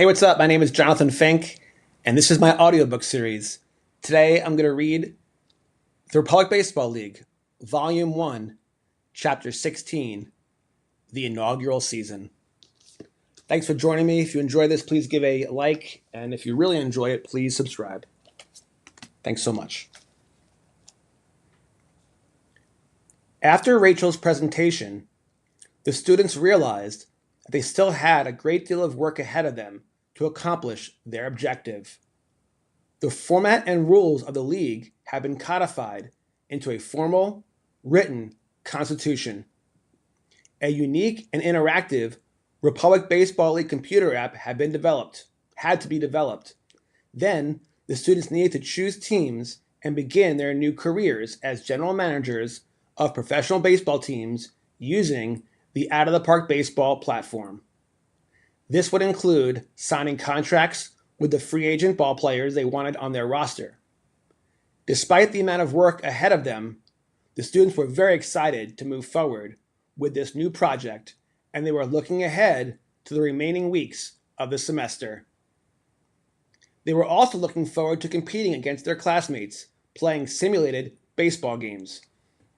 Hey, what's up? My name is Jonathan Fink, and this is my audiobook series. Today, I'm going to read The Republic Baseball League, Volume 1, Chapter 16, The Inaugural Season. Thanks for joining me. If you enjoy this, please give a like, and if you really enjoy it, please subscribe. Thanks so much. After Rachel's presentation, the students realized that they still had a great deal of work ahead of them to accomplish their objective. The format and rules of the league have been codified into a formal, written constitution. A unique and interactive Republic Baseball League computer app had to be developed. Then, the students needed to choose teams and begin their new careers as general managers of professional baseball teams using the Out of the Park Baseball platform. This would include signing contracts with the free agent ball players they wanted on their roster. Despite the amount of work ahead of them, the students were very excited to move forward with this new project, and they were looking ahead to the remaining weeks of the semester. They were also looking forward to competing against their classmates, playing simulated baseball games,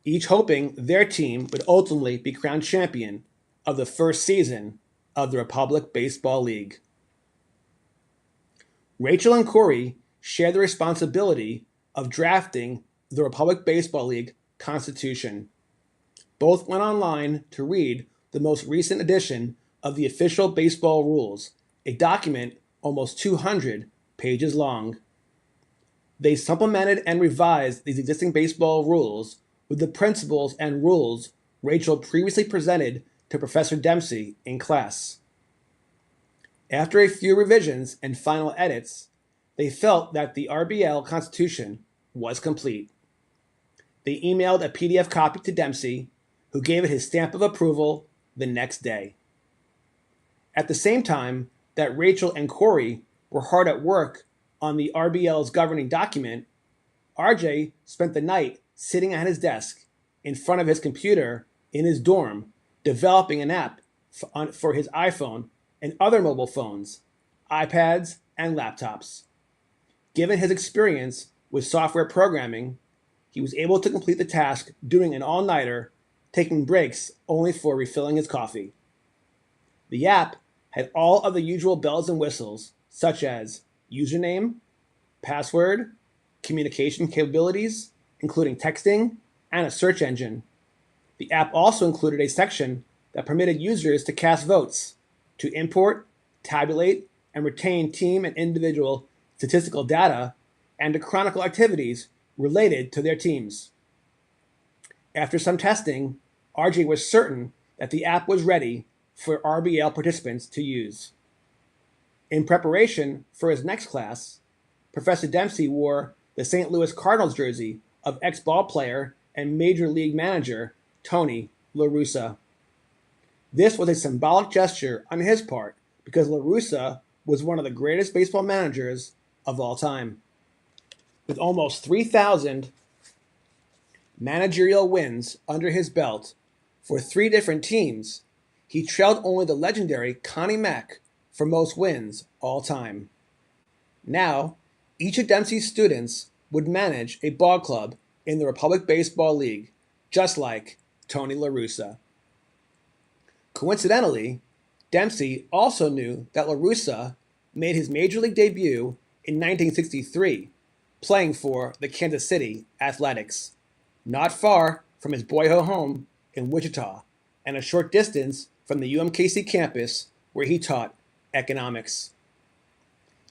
each hoping their team would ultimately be crowned champion of the first season of the Republic Baseball League. Rachel and Corey shared the responsibility of drafting the Republic Baseball League Constitution. Both went online to read the most recent edition of the official baseball rules, a document almost 200 pages long. They supplemented and revised these existing baseball rules with the principles and rules Rachel previously presented to Professor Dempsey in class. After a few revisions and final edits, they felt that the RBL Constitution was complete. They emailed a PDF copy to Dempsey, who gave it his stamp of approval the next day. At the same time that Rachel and Corey were hard at work on the RBL's governing document, RJ spent the night sitting at his desk in front of his computer in his dorm, developing an app for his iPhone and other mobile phones, iPads, and laptops. Given his experience with software programming, he was able to complete the task doing an all-nighter, taking breaks only for refilling his coffee. The app had all of the usual bells and whistles, such as username, password, communication capabilities, including texting, and a search engine. The app also included a section that permitted users to cast votes, to import, tabulate, and retain team and individual statistical data, and to chronicle activities related to their teams. After some testing, RJ was certain that the app was ready for RBL participants to use. In preparation for his next class, Professor Dempsey wore the St. Louis Cardinals jersey of ex-ball player and Major League manager Tony La Russa. This was a symbolic gesture on his part because La Russa was one of the greatest baseball managers of all time. With almost 3,000 managerial wins under his belt for 3 different teams, he trailed only the legendary Connie Mack for most wins all time. Now, each of Dempsey's students would manage a ball club in the Republic Baseball League, just like Tony La Russa. Coincidentally, Dempsey also knew that La Russa made his major league debut in 1963, playing for the Kansas City Athletics, not far from his boyhood home in Wichita, and a short distance from the UMKC campus where he taught economics.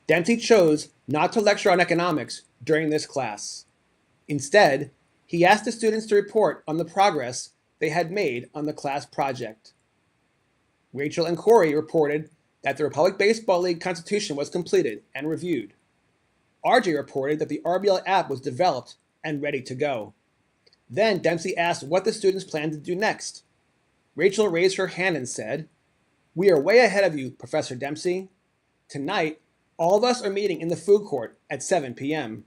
Dempsey chose not to lecture on economics during this class. Instead, he asked the students to report on the progress they had made on the class project. Rachel and Corey reported that the Republic Baseball League Constitution was completed and reviewed. RJ reported that the RBL app was developed and ready to go. Then Dempsey asked what the students planned to do next. Rachel raised her hand and said, "We are way ahead of you, Professor Dempsey. Tonight, all of us are meeting in the food court at 7 p.m.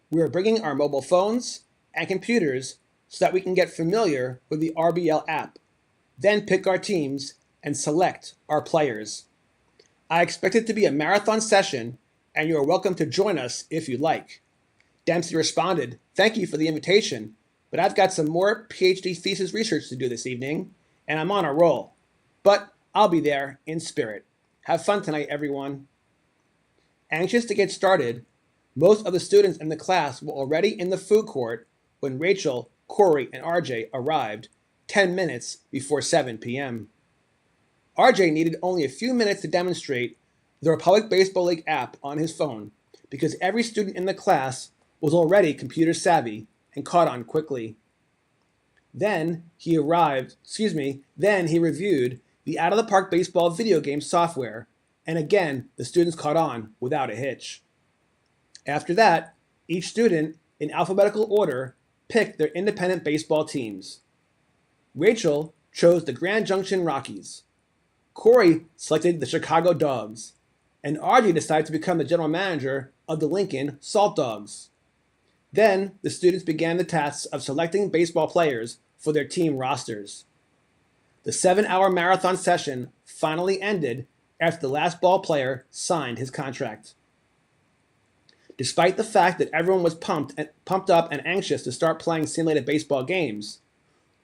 We are bringing our mobile phones and computers so that we can get familiar with the RBL app, then pick our teams and select our players. I expect it to be a marathon session, and you are welcome to join us if you like. Dempsey responded, "Thank you for the invitation, but I've got some more PhD thesis research to do this evening, and I'm on a roll. But I'll be there in spirit. Have fun tonight, everyone." Anxious to get started, most of the students in the class were already in the food court when Rachel, Corey, and RJ arrived 10 minutes before 7 p.m. RJ needed only a few minutes to demonstrate the Republic Baseball League app on his phone because every student in the class was already computer savvy and caught on quickly. Then he reviewed the Out of the Park Baseball video game software, and again the students caught on without a hitch. After that, each student, in alphabetical order, picked their independent baseball teams. Rachel chose the Grand Junction Rockies. Corey selected the Chicago Dogs, and RJ decided to become the general manager of the Lincoln Salt Dogs. Then the students began the tasks of selecting baseball players for their team rosters. The 7-hour marathon session finally ended after the last ball player signed his contract. Despite the fact that everyone was pumped up and anxious to start playing simulated baseball games,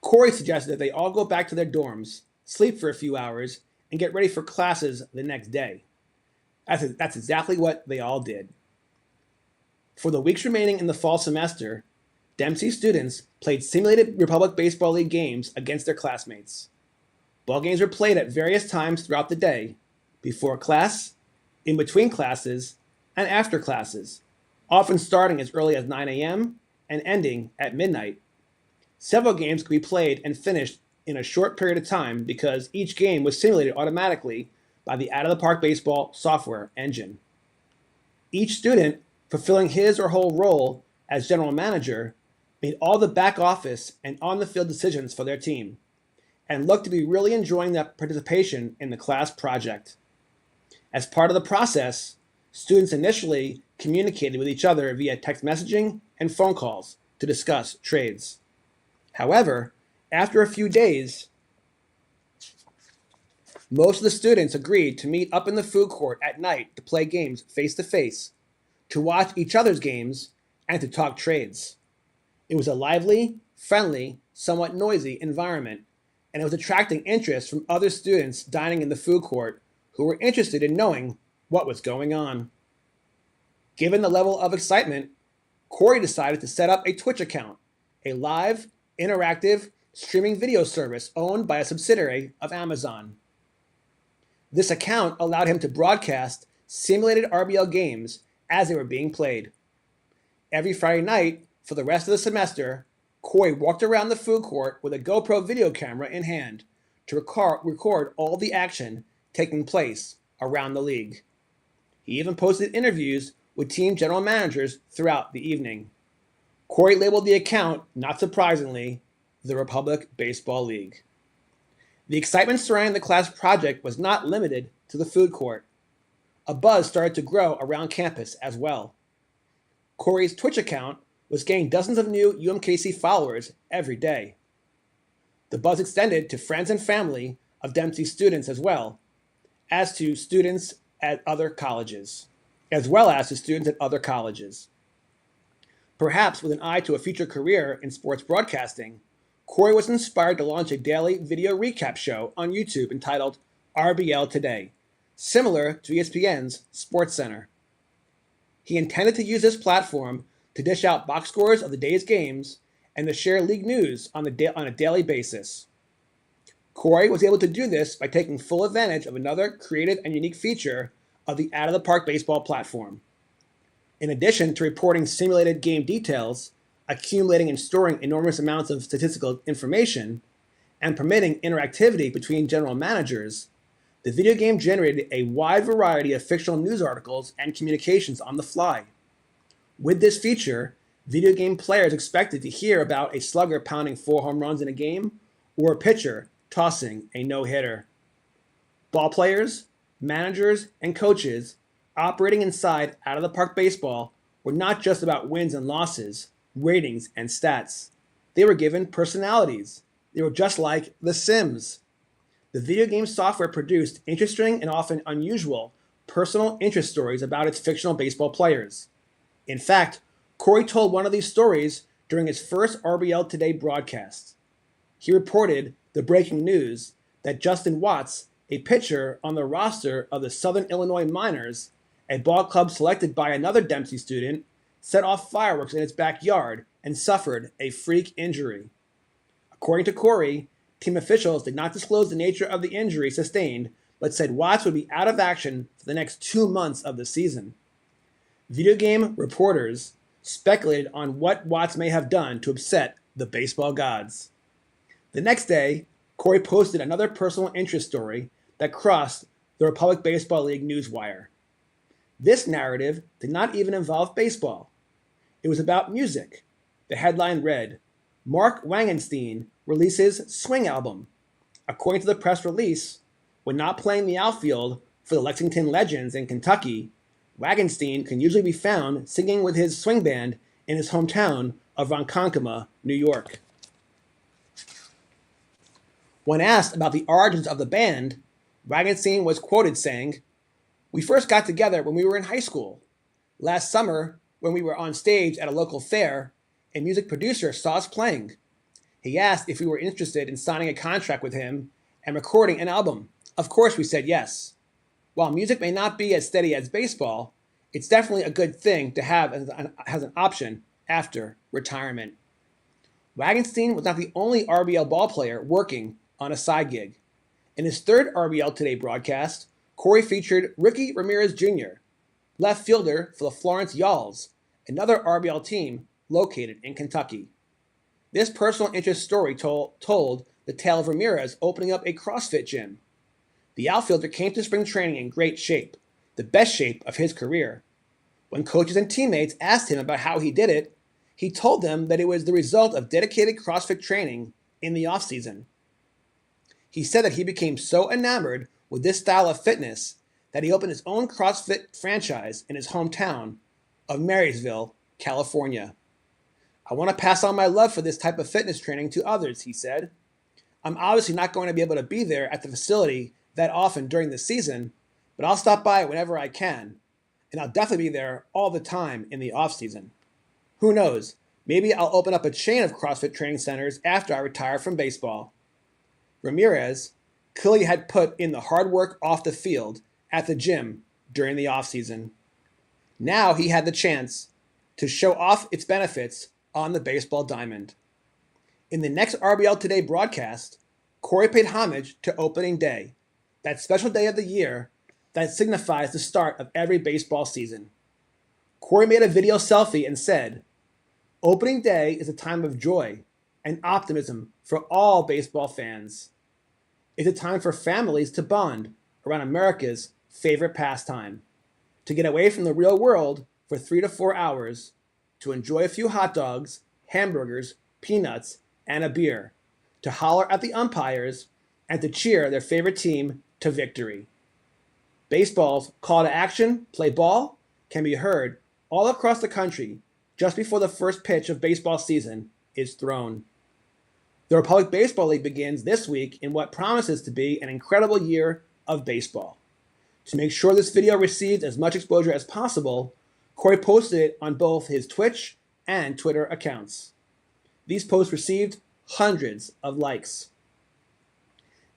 Corey suggested that they all go back to their dorms, sleep for a few hours, and get ready for classes the next day. That's exactly what they all did. For the weeks remaining in the fall semester, Dempsey students played simulated Republic Baseball League games against their classmates. Ball games were played at various times throughout the day, before class, in between classes, and after classes, often starting as early as 9 a.m. and ending at midnight. Several games could be played and finished in a short period of time because each game was simulated automatically by the Out of the Park Baseball software engine. Each student, fulfilling his or her role as general manager, made all the back office and on-the-field decisions for their team, and looked to be really enjoying their participation in the class project. As part of the process, students initially communicated with each other via text messaging and phone calls to discuss trades. However, after a few days, most of the students agreed to meet up in the food court at night to play games face-to-face, to watch each other's games, and to talk trades. It was a lively, friendly, somewhat noisy environment, and it was attracting interest from other students dining in the food court who were interested in knowing what was going on. Given the level of excitement, Corey decided to set up a Twitch account, a live, interactive, streaming video service owned by a subsidiary of Amazon. This account allowed him to broadcast simulated RBL games as they were being played. Every Friday night, for the rest of the semester, Corey walked around the food court with a GoPro video camera in hand to record all the action taking place around the league. He even posted interviews with team general managers throughout the evening. Corey labeled the account, not surprisingly, the Republic Baseball League. The excitement surrounding the class project was not limited to the food court. A buzz started to grow around campus as well. Corey's Twitch account was gaining dozens of new UMKC followers every day. The buzz extended to friends and family of Dempsey students as well as to students at other colleges. Perhaps with an eye to a future career in sports broadcasting, Corey was inspired to launch a daily video recap show on YouTube entitled RBL Today, similar to ESPN's SportsCenter. He intended to use this platform to dish out box scores of the day's games and to share league news on a daily basis. Corey was able to do this by taking full advantage of another creative and unique feature of the Out of the Park Baseball platform. In addition to reporting simulated game details, accumulating and storing enormous amounts of statistical information, and permitting interactivity between general managers, the video game generated a wide variety of fictional news articles and communications on the fly. With this feature, video game players expected to hear about a slugger pounding 4 home runs in a game or a pitcher tossing a no-hitter. Ball players, managers, and coaches operating inside Out of the Park Baseball were not just about wins and losses, ratings, and stats. They were given personalities. They were just like The Sims. The video game software produced interesting and often unusual personal interest stories about its fictional baseball players. In fact, Corey told one of these stories during his first RBL Today broadcast. He reported the breaking news that Justin Watts, a pitcher on the roster of the Southern Illinois Miners, a ball club selected by another Dempsey student, set off fireworks in its backyard and suffered a freak injury. According to Corey, team officials did not disclose the nature of the injury sustained, but said Watts would be out of action for the next 2 months of the season. Video game reporters speculated on what Watts may have done to upset the baseball gods. The next day, Corey posted another personal interest story that crossed the Republic Baseball League newswire. This narrative did not even involve baseball. It was about music. The headline read, "Mark Wangenstein releases Swing album." According to the press release, when not playing the outfield for the Lexington Legends in Kentucky, Wagenstein can usually be found singing with his swing band in his hometown of Ronkonkoma, New York. When asked about the origins of the band, Wagenstein was quoted saying, "We first got together when we were in high school. Last summer, when we were on stage at a local fair, a music producer saw us playing. He asked if we were interested in signing a contract with him and recording an album. Of course we said yes. While music may not be as steady as baseball, it's definitely a good thing to have as an option after retirement." Wagenstein was not the only RBL ballplayer working on a side gig. In his third RBL Today broadcast, Corey featured Ricky Ramirez Jr., left fielder for the Florence Yalls, another RBL team located in Kentucky. This personal interest story told the tale of Ramirez opening up a CrossFit gym. The outfielder came to spring training in great shape, the best shape of his career. When coaches and teammates asked him about how he did it, he told them that it was the result of dedicated CrossFit training in the off-season. He said that he became so enamored with this style of fitness that he opened his own CrossFit franchise in his hometown of Marysville, California. "I want to pass on my love for this type of fitness training to others," he said. "I'm obviously not going to be able to be there at the facility that often during the season, but I'll stop by whenever I can, and I'll definitely be there all the time in the off-season. Who knows, maybe I'll open up a chain of CrossFit training centers after I retire from baseball." Ramirez clearly had put in the hard work off the field at the gym during the off-season. Now he had the chance to show off its benefits on the baseball diamond. In the next RBL Today broadcast, Corey paid homage to opening day, that special day of the year that signifies the start of every baseball season. Corey made a video selfie and said, "Opening day is a time of joy and optimism for all baseball fans. It's a time for families to bond around America's favorite pastime, to get away from the real world for 3 to 4 hours, to enjoy a few hot dogs, hamburgers, peanuts, and a beer, to holler at the umpires, and to cheer their favorite team to victory." Baseball's call to action, "Play ball," can be heard all across the country just before the first pitch of baseball season is thrown. The Republic Baseball League begins this week in what promises to be an incredible year of baseball. To make sure this video received as much exposure as possible, Corey posted it on both his Twitch and Twitter accounts. These posts received hundreds of likes.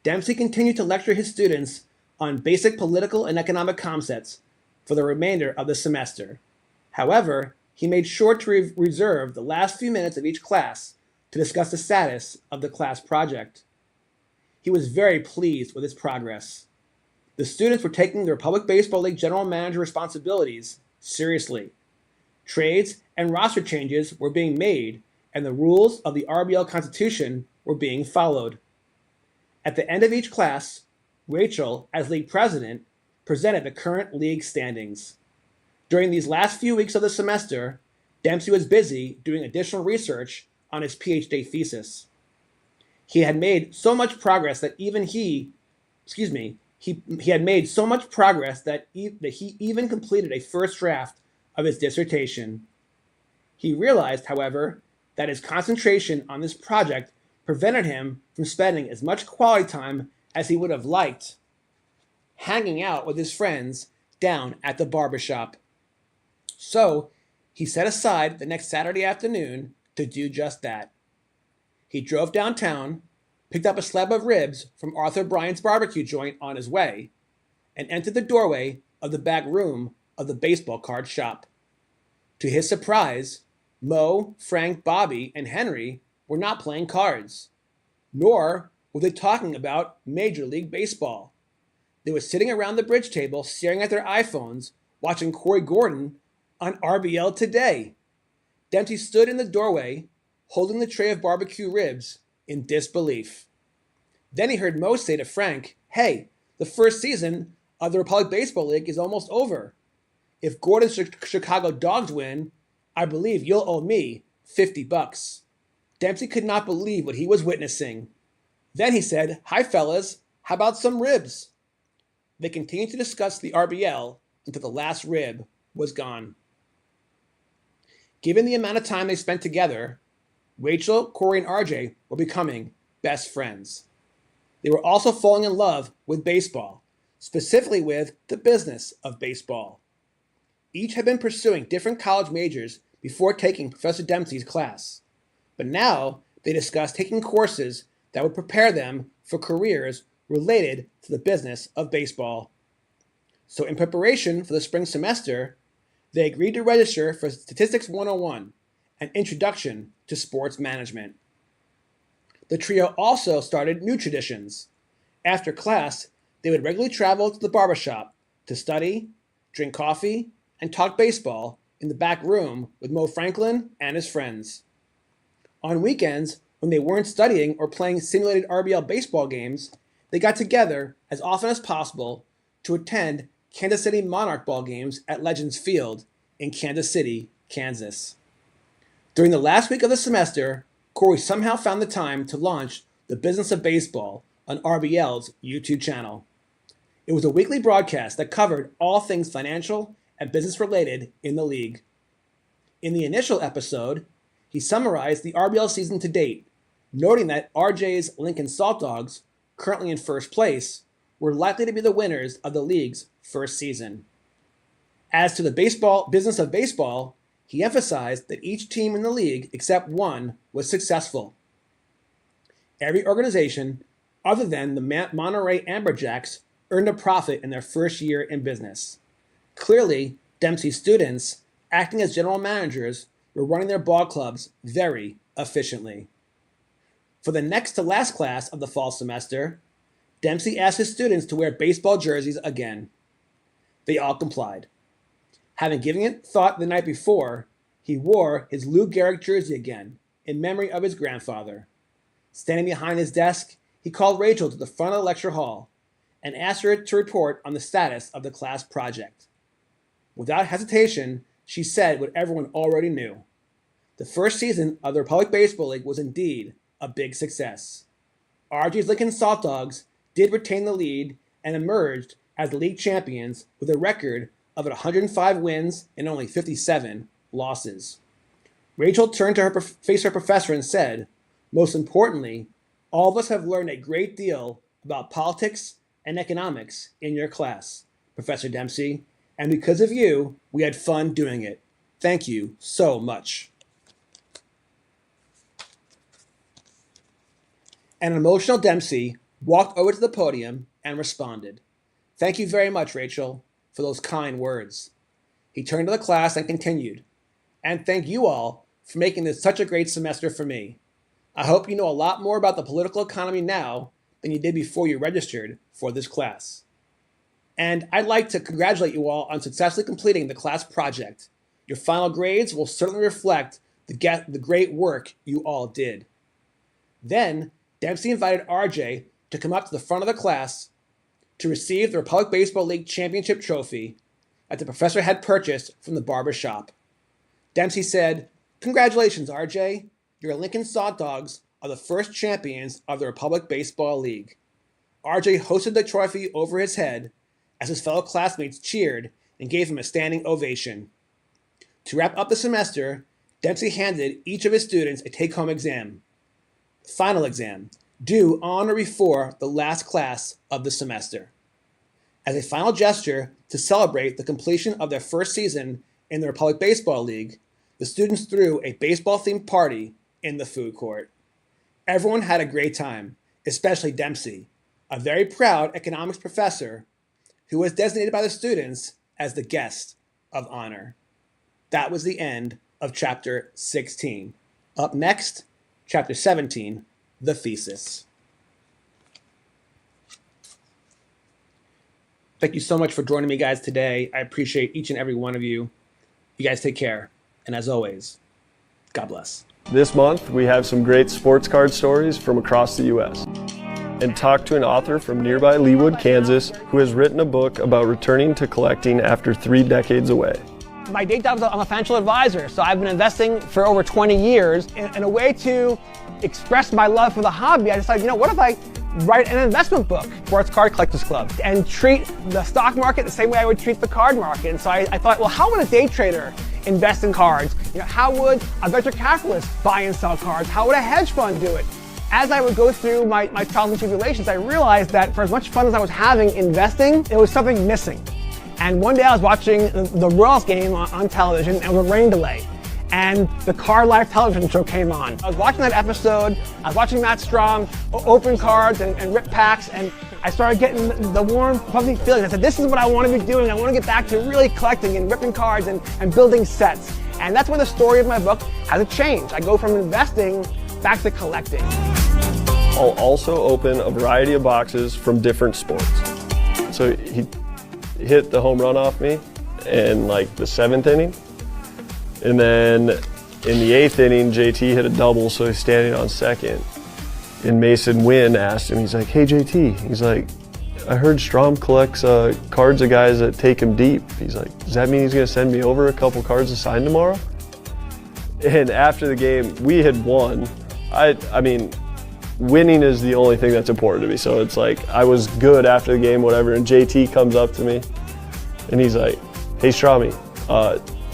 Dempsey continued to lecture his students on basic political and economic concepts for the remainder of the semester. However, he made sure to reserve the last few minutes of each class to discuss the status of the class project. He was very pleased with its progress. The students were taking the Republic Baseball League general manager responsibilities seriously. Trades and roster changes were being made, and the rules of the RBL Constitution were being followed. At the end of each class, Rachel, as league president, presented the current league standings. During these last few weeks of the semester, Dempsey was busy doing additional research on his PhD thesis. He had made so much progress that he had made so much progress that he even completed a first draft of his dissertation. He realized, however, that his concentration on this project prevented him from spending as much quality time as he would have liked hanging out with his friends down at the barbershop. So he set aside the next Saturday afternoon to do just that. He drove downtown, picked up a slab of ribs from Arthur Bryant's barbecue joint on his way, and entered the doorway of the back room of the baseball card shop. To his surprise, Mo, Frank, Bobby, and Henry were not playing cards, nor were they talking about Major League Baseball. They were sitting around the bridge table staring at their iPhones, watching Corey Gordon on RBL Today. Dempsey stood in the doorway, holding the tray of barbecue ribs in disbelief. Then he heard Mo say to Frank, "Hey, the first season of the Republic Baseball League is almost over. If Gordon's Chicago Dogs win, I believe you'll owe me $50. Dempsey could not believe what he was witnessing. Then he said, "Hi, fellas, how about some ribs?" They continued to discuss the RBL until the last rib was gone. Given the amount of time they spent together, Rachel, Corey, and RJ were becoming best friends. They were also falling in love with baseball, specifically with the business of baseball. Each had been pursuing different college majors before taking Professor Dempsey's class, but now they discussed taking courses that would prepare them for careers related to the business of baseball. So in preparation for the spring semester, they agreed to register for Statistics 101, an introduction to sports management. The trio also started new traditions. After class, they would regularly travel to the barbershop to study, drink coffee, and talk baseball in the back room with Mo Franklin and his friends. On weekends, when they weren't studying or playing simulated RBL baseball games, they got together as often as possible to attend Kansas City Monarch ball games at Legends Field in Kansas City, Kansas. During the last week of the semester, Corey somehow found the time to launch The Business of Baseball on RBL's YouTube channel. It was a weekly broadcast that covered all things financial and business related in the league. In the initial episode, he summarized the RBL season to date, noting that RJ's Lincoln Salt Dogs, currently in first place, were likely to be the winners of the league's first season. As to the business of baseball, he emphasized that each team in the league except one was successful. Every organization, other than the Monterey Amberjacks, earned a profit in their first year in business. Clearly, Dempsey's students, acting as general managers, were running their ball clubs very efficiently. For the next to last class of the fall semester, Dempsey asked his students to wear baseball jerseys again. They all complied. Having given it thought the night before, he wore his Lou Gehrig jersey again, in memory of his grandfather. Standing behind his desk, he called Rachel to the front of the lecture hall and asked her to report on the status of the class project. Without hesitation, she said what everyone already knew. The first season of the Republic Baseball League was indeed a big success. RG's Lincoln Salt Dogs did retain the lead and emerged as the league champions with a record of 105 wins and only 57 losses. Rachel turned to face her professor and said, "Most importantly, all of us have learned a great deal about politics and economics in your class, Professor Dempsey, and because of you, we had fun doing it. Thank you so much." An emotional Dempsey walked over to the podium and responded, "Thank you very much, Rachel, for those kind words." He turned to the class and continued, "And thank you all for making this such a great semester for me. I hope you know a lot more about the political economy now than you did before you registered for this class. And I'd like to congratulate you all on successfully completing the class project. Your final grades will certainly reflect the great work you all did." Then, Dempsey invited RJ to come up to the front of the class to receive the Republic Baseball League Championship trophy that the professor had purchased from the barber shop. Dempsey said, "Congratulations, RJ. Your Lincoln Salt Dogs are the first champions of the Republic Baseball League." RJ hosted the trophy over his head as his fellow classmates cheered and gave him a standing ovation. To wrap up the semester, Dempsey handed each of his students a take-home exam. The final exam, due on or before the last class of the semester. As a final gesture to celebrate the completion of their first season in the Republic Baseball League, the students threw a baseball-themed party in the food court. Everyone had a great time, especially Dempsey, a very proud economics professor who was designated by the students as the guest of honor. That was the end of chapter 16. Up next, chapter 17, the thesis. Thank you so much for joining me, guys, today. I appreciate each and every one of you. You guys take care. And as always, God bless. This month, we have some great sports card stories from across the U.S. and talk to an author from nearby Leawood, Kansas, who has written a book about returning to collecting after 3 decades away. My day job is I'm a financial advisor, so I've been investing for over 20 years. In a way to express my love for the hobby, I decided, what if I write an investment book, Sports Card Collectors Club, and treat the stock market the same way I would treat the card market. And so I thought, well, how would a day trader invest in cards? How would a venture capitalist buy and sell cards? How would a hedge fund do it? As I would go through my trials and tribulations, I realized that for as much fun as I was having investing, there was something missing. And one day I was watching the Royals game on television, and it was a rain delay. And the Card Life television show came on. I was watching that episode, I was watching Matt Strom open cards and rip packs, and I started getting the warm, fuzzy feeling. I said, this is what I want to be doing. I want to get back to really collecting and ripping cards and building sets. And that's where the story of my book has a change. I go from investing back to collecting. I'll also open a variety of boxes from different sports. So he hit the home run off me in the 7th inning. And then in the 8th inning, JT hit a double, so he's standing on second. And Mason Wynn asked him, he's like, hey JT, he's like, I heard Strom collects cards of guys that take him deep. He's like, does that mean he's gonna send me over a couple cards to sign tomorrow? And after the game, we had won. I mean, winning is the only thing that's important to me. So it's like, I was good after the game, whatever, and JT comes up to me and he's like, hey Stromy,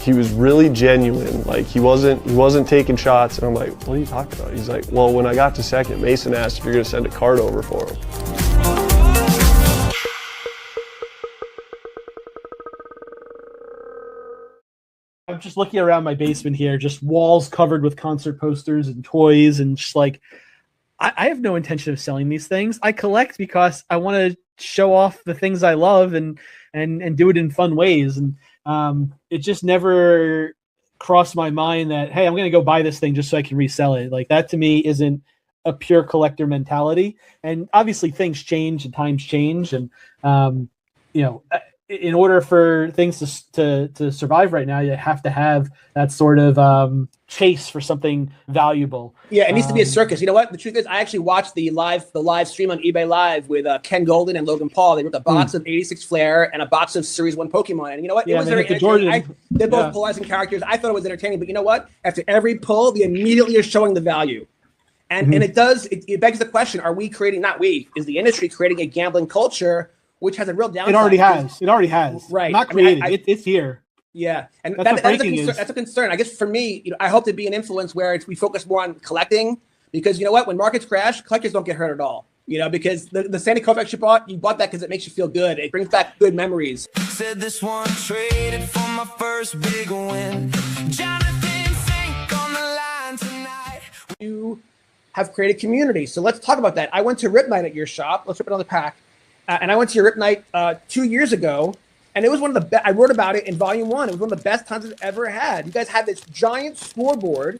he was really genuine. He wasn't taking shots. And I'm like, what are you talking about? He's like, well, when I got to second, Mason asked if you're gonna send a card over for him. I'm just looking around my basement here, just walls covered with concert posters and toys, and just I have no intention of selling these things. I collect because I want to show off the things I love and do it in fun ways. And it just never crossed my mind that, hey, I'm going to go buy this thing just so I can resell it. That to me isn't a pure collector mentality. And obviously things change and times change. And, in order for things to survive right now, you have to have that sort of chase for something valuable. Yeah, it needs to be a circus. You know what? The truth is, I actually watched the live stream on eBay Live with Ken Golden and Logan Paul. They ripped a box of 86 Flair and a box of Series 1 Pokemon. And you know what? It was very entertaining. They're both polarizing characters. I thought it was entertaining. But you know what? After every pull, they immediately are showing the value. And and it begs the question, are we creating, not we, is the industry creating a gambling culture which has a real downside? It already has. Right. Not created. It's here. Yeah, and that's a concern. I guess for me, I hope to be an influence where we focus more on collecting, because you know what, when markets crash, collectors don't get hurt at all. Because the Sandy Koufax you bought that because it makes you feel good. It brings back good memories. Said this one traded for my first big win. Jonathan Fink on the line tonight. You have created community, so let's talk about that. I went to Rip Night at your shop. Let's rip it on the pack. And I went to your Rip Night 2 years ago, and it was one of the best. I wrote about it in volume 1. It was one of the best times I've ever had. You guys had this giant scoreboard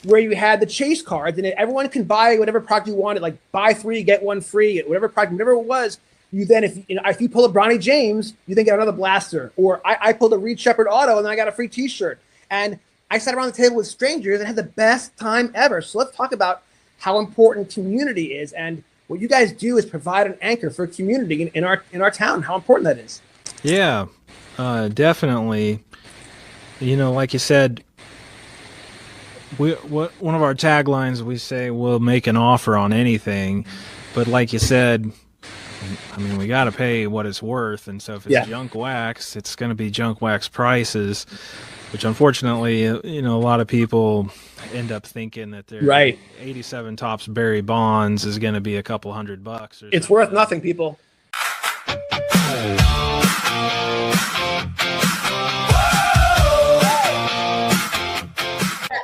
where you had the chase cards, and everyone can buy whatever product you wanted, like buy 3, get 1 free, whatever product, whatever it was. You then, if you pull a Bronny James, you then get another blaster. Or I pulled a Reed Shepherd auto, and then I got a free T-shirt. And I sat around the table with strangers and had the best time ever. So let's talk about how important community is, and what you guys do is provide an anchor for community in our town. How important that is. Yeah, definitely. Like you said, one of our taglines, we say we'll make an offer on anything, but like you said, I mean, we got to pay what it's worth. And so if it's junk wax, it's going to be junk wax prices, which unfortunately, a lot of people end up thinking that their 87 Topps Barry Bonds is going to be a couple $100 or It's something. worth nothing, people.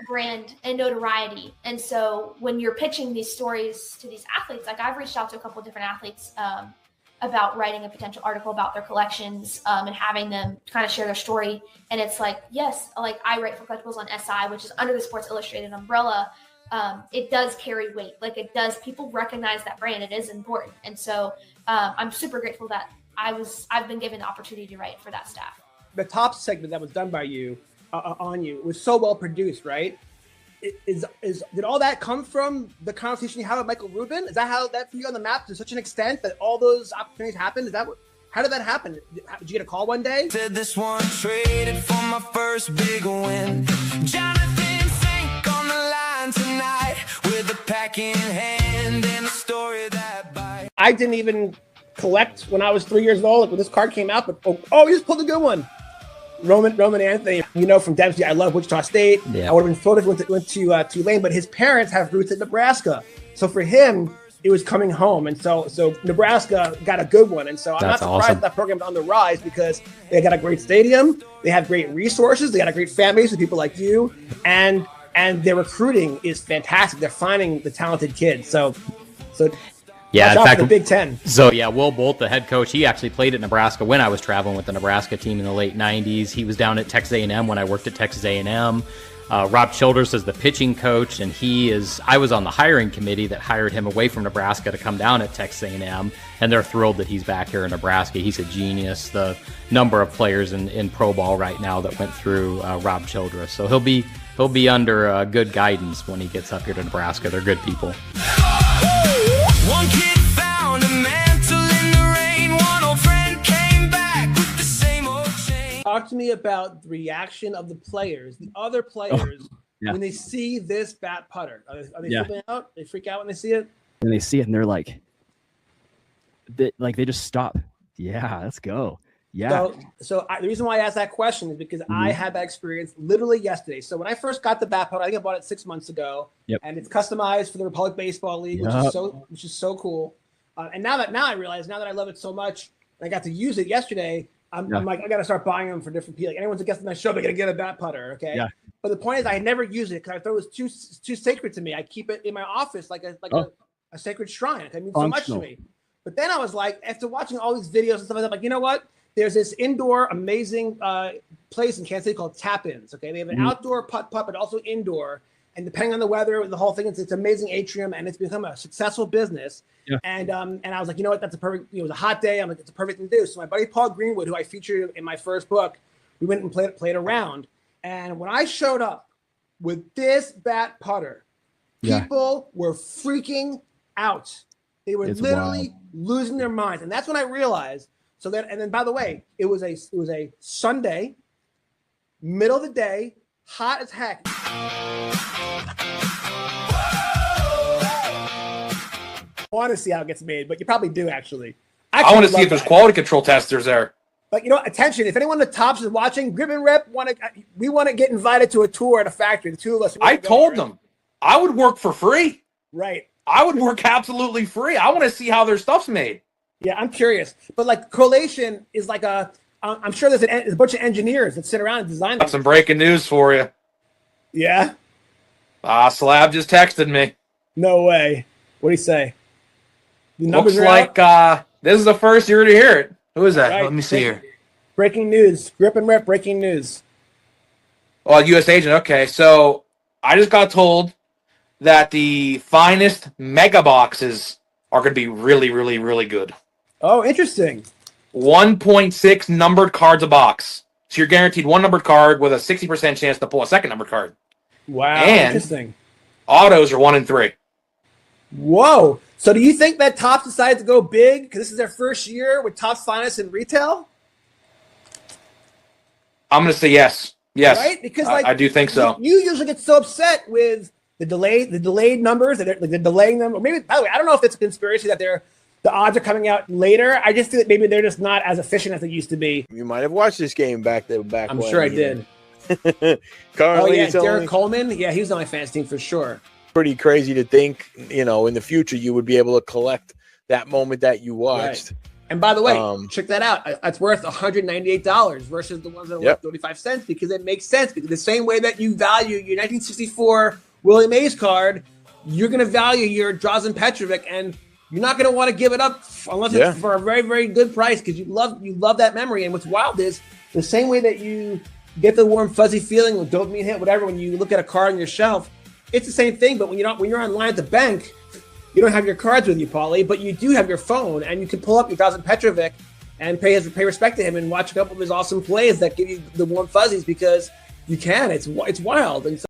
Brand and notoriety. And so when you're pitching these stories to these athletes, like I've reached out to a couple of different athletes about writing a potential article about their collections and having them kind of share their story. And it's like, yes, like I write for collectibles on SI, which is under the Sports Illustrated umbrella. It does carry weight. Like it does. People recognize that brand. It is important. And so I'm super grateful that I've been given the opportunity to write for that staff. The top segment that was done by you on you was so well produced, right? Did all that come from the conversation you had with Michael Rubin? Is that how that put you on the map to such an extent that all those opportunities happened? How did that happen? Did you get a call one day? Said this one traded for my first big win. Jonathan Fink on the line tonight with a pack in hand and a story that bites. I didn't even collect when I was 3 years old, like when this card came out, but you just pulled a good one. Roman Anthony, from Dempsey. I love Wichita State. Yeah. I would have been thrilled if he went to Tulane, but his parents have roots in Nebraska. So for him, it was coming home. And so Nebraska got a good one. And so I'm not surprised awesome. that program's on the rise because they got a great stadium. They have great resources. They got a great fan base with people like you. And their recruiting is fantastic. They're finding the talented kids. So Yeah, watch in out fact, for the Big Ten. So yeah, Will Bolt, the head coach, he actually played at Nebraska when I was traveling with the Nebraska team in the late '90s. He was down at Texas A&M when I worked at Texas A&M. Rob Childress is the pitching coach, and I was on the hiring committee that hired him away from Nebraska to come down at Texas A&M, and they're thrilled that he's back here in Nebraska. He's a genius. The number of players in pro ball right now that went through Rob Childress, so he'll be under good guidance when he gets up here to Nebraska. They're good people. One kid found a mantle in the rain. One old friend came back with the same old chain. Talk to me about the reaction of the players, the other players, when they see this bat putter. Are they flipping out? They freak out when they see it? And they see it and they're like, they just stop. Yeah, let's go. Yeah. So the reason why I asked that question is because I had that experience literally yesterday. So when I first got the bat putter, I think I bought it 6 months ago, and it's customized for the Republic Baseball League, which is so cool. And now that I realize, now that I love it so much, and I got to use it yesterday, I'm like, I got to start buying them for different people. Like anyone's a guest on my show, they're gonna get a bat putter, okay? Yeah. But the point is, I had never used it because I thought it was too sacred to me. I keep it in my office like a sacred shrine. It means so much to me. But then I was like, after watching all these videos and stuff like that, I'm like, you know what? There's this indoor amazing place in Kansas City called Tap-Ins. Okay, they have an outdoor putt, but also indoor. And depending on the weather, the whole thing, it's amazing atrium, and it's become a successful business. Yeah. And I was like, you know what? That's a perfect. It was a hot day. I'm like, it's a perfect thing to do. So my buddy Paul Greenwood, who I featured in my first book, we went and played around. And when I showed up with this bat putter, people were freaking out. They were literally losing their minds, and that's when I realized. So then, and then, by the way, it was a Sunday, middle of the day, hot as heck. I want to see how it gets made, but you probably do actually. I want to see if there's quality control testers there. But attention! If anyone in the tops is watching, Grip and Rip we want to get invited to a tour at a factory. The two of us. I told them I would work for free. Right. I would work absolutely free. I want to see how their stuff's made. Yeah, I'm curious. But like collation is like I'm sure there's a bunch of engineers that sit around and design. Got some breaking news for you. Yeah. Slab just texted me. No way. What do you say? The Looks like this is the first year to hear it. Who is that? Right. Let me see here. Breaking news. Grip and Rip. Breaking news. Oh, U.S. agent. Okay, so I just got told that the finest mega boxes are going to be really, really, really good. Oh, interesting. 1.6 numbered cards a box. So you're guaranteed one numbered card with a 60% chance to pull a second numbered card. Wow, and interesting. Autos are 1 in 3. Whoa. So do you think that Topps decided to go big because this is their first year with Topps Finest in retail? I'm going to say yes. Yes. Right? Because I do think so. You usually get so upset with the delayed numbers, that they're delaying them. Or maybe, by the way, I don't know if it's a conspiracy that they're the odds are coming out later. I just feel that maybe they're just not as efficient as they used to be. You might have watched this game back I'm sure I did. Currently, it's Derek Coleman. Yeah, he was on my fantasy team for sure. Pretty crazy to think, in the future you would be able to collect that moment that you watched. Right. And by the way, check that out. It's worth $198 versus the ones that are worth 35 cents because it makes sense. Because the same way that you value your 1964 Willie Mays card, you're going to value your Drazen Petrovic, and you're not going to want to give it up unless it's for a very, very good price because you love that memory. And what's wild is the same way that you get the warm, fuzzy feeling with dopamine hit, whatever, when you look at a card on your shelf, it's the same thing. But when you're online at the bank, you don't have your cards with you, Paulie, but you do have your phone, and you can pull up your Drazen Petrovic and pay respect to him and watch a couple of his awesome plays that give you the warm fuzzies because you can. It's wild. And